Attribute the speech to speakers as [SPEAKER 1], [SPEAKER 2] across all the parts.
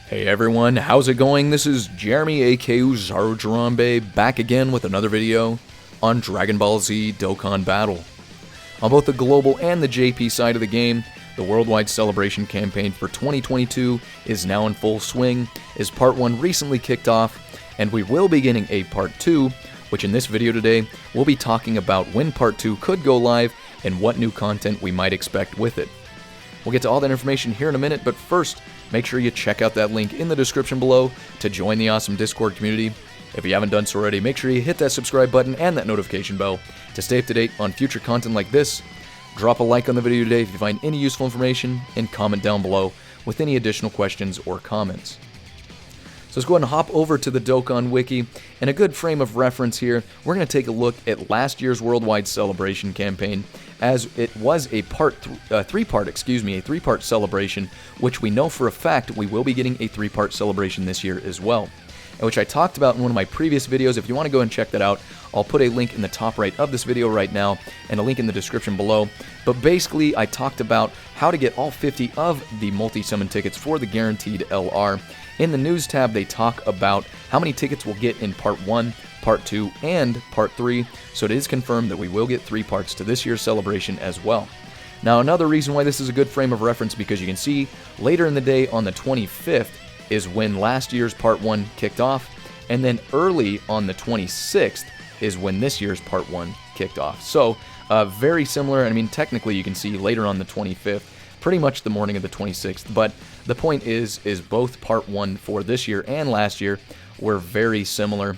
[SPEAKER 1] Hey everyone, how's it going? This is Jeremy aka Zarujarambe back again with another video on Dragon Ball Z Dokkan Battle. On both the global and the JP side of the game, the worldwide celebration campaign for 2022 is now in full swing, as Part 1 recently kicked off, and we will be getting a Part 2, which in this video today, we'll be talking about when Part 2 could go live and what new content we might expect with it. We'll get to all that information here in a minute, but first, make sure you check out that link in the description below to join the awesome Discord community. If you haven't done so already, make sure you hit that subscribe button and that notification bell to stay up to date on future content like this. Drop a like on the video today if you find any useful information, and comment down below with any additional questions or comments. So let's go ahead and hop over to the Dokkan Wiki. And a good frame of reference here, we're going to take a look at last year's worldwide celebration campaign, as it was a three-part celebration, which we know for a fact we will be getting a three-part celebration this year as well, and which I talked about in one of my previous videos. If you want to go and check that out, I'll put a link in the top right of this video right now and a link in the description below. But basically, I talked about how to get all 50 of the multi-summon tickets for the guaranteed LR. In the news tab, they talk about how many tickets we'll get in Part 1, Part 2, and Part 3, so it is confirmed that we will get 3 parts to this year's celebration as well. Now, another reason why this is a good frame of reference, because you can see later in the day on the 25th is when last year's Part 1 kicked off, and then early on the 26th is when this year's Part 1 kicked off. So, very similar. I mean, technically you can see later on the 25th, pretty much the morning of the 26th, but the point is both Part 1 for this year and last year were very similar.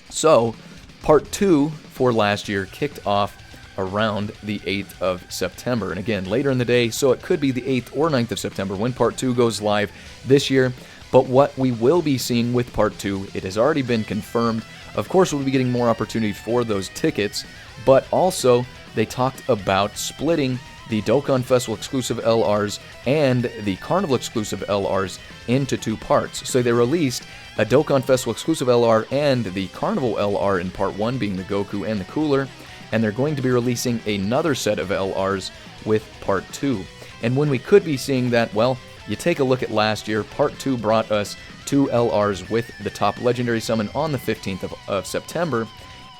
[SPEAKER 1] So, Part 2 for last year kicked off around the 8th of September. And again, later in the day, so it could be the 8th or 9th of September when Part 2 goes live this year. But what we will be seeing with Part 2, it has already been confirmed. Of course, we'll be getting more opportunity for those tickets, but also they talked about splitting the Dokkan Festival exclusive LRs and the Carnival exclusive LRs into 2 parts. So they released a Dokkan Festival exclusive LR and the Carnival LR in Part 1, being the Goku and the Cooler, and they're going to be releasing another set of LRs with Part 2. And when we could be seeing that, well, you take a look at last year, Part 2 brought us 2 LRs with the top legendary summon on the 15th of September,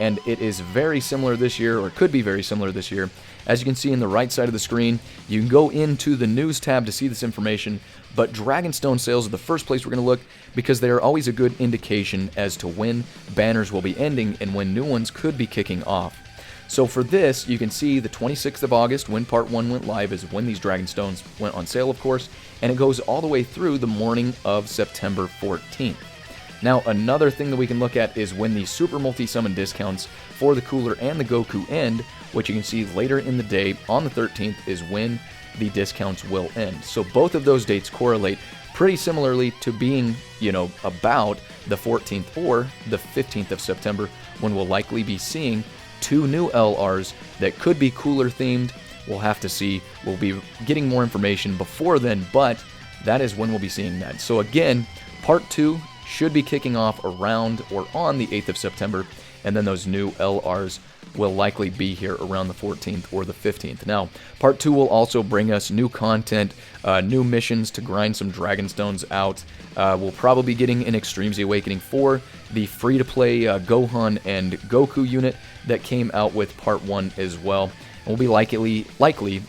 [SPEAKER 1] and it is very similar this year, or could be very similar this year. As you can see in the right side of the screen, you can go into the news tab to see this information, but Dragonstone Sales are the first place we're going to look, because they are always a good indication as to when banners will be ending and when new ones could be kicking off. So for this, you can see the 26th of August, when Part 1 went live, is when these Dragonstones went on sale, of course, and it goes all the way through the morning of September 14th. Now, another thing that we can look at is when the Super Multi-Summon discounts for the Cooler and the Goku end, which you can see later in the day on the 13th is when the discounts will end. So both of those dates correlate pretty similarly to being, about the 14th or the 15th of September, when we'll likely be seeing 2 new LRs that could be Cooler themed. We'll have to see. We'll be getting more information before then, but that is when we'll be seeing that. So again, Part 2 should be kicking off around or on the 8th of September, and then those new LRs will likely be here around the 14th or the 15th. Now, Part 2 will also bring us new content, new missions to grind some Dragonstones out. We'll probably be getting an Extreme Z Awakening for the free-to-play Gohan and Goku unit that came out with Part 1 as well. And we'll be likely,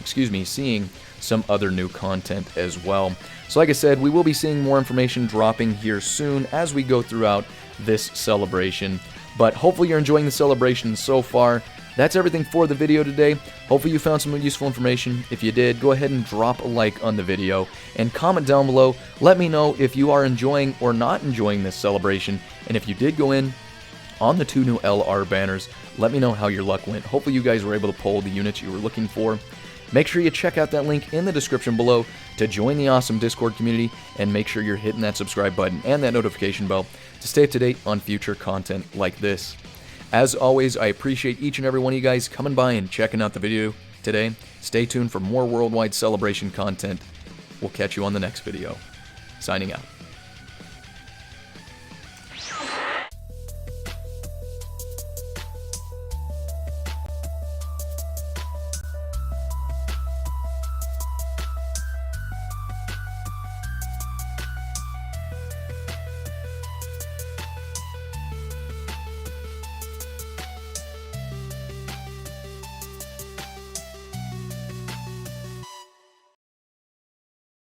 [SPEAKER 1] seeing some other new content as well. So like I said, we will be seeing more information dropping here soon as we go throughout this celebration. But hopefully you're enjoying the celebration so far. That's everything for the video today. Hopefully you found some useful information. If you did, go ahead and drop a like on the video and comment down below. Let me know if you are enjoying or not enjoying this celebration. And if you did go in on the 2 new LR banners, let me know how your luck went. Hopefully you guys were able to pull the units you were looking for. Make sure you check out that link in the description below to join the awesome Discord community, and make sure you're hitting that subscribe button and that notification bell to stay up to date on future content like this. As always, I appreciate each and every one of you guys coming by and checking out the video today. Stay tuned for more worldwide celebration content. We'll catch you on the next video. Signing out.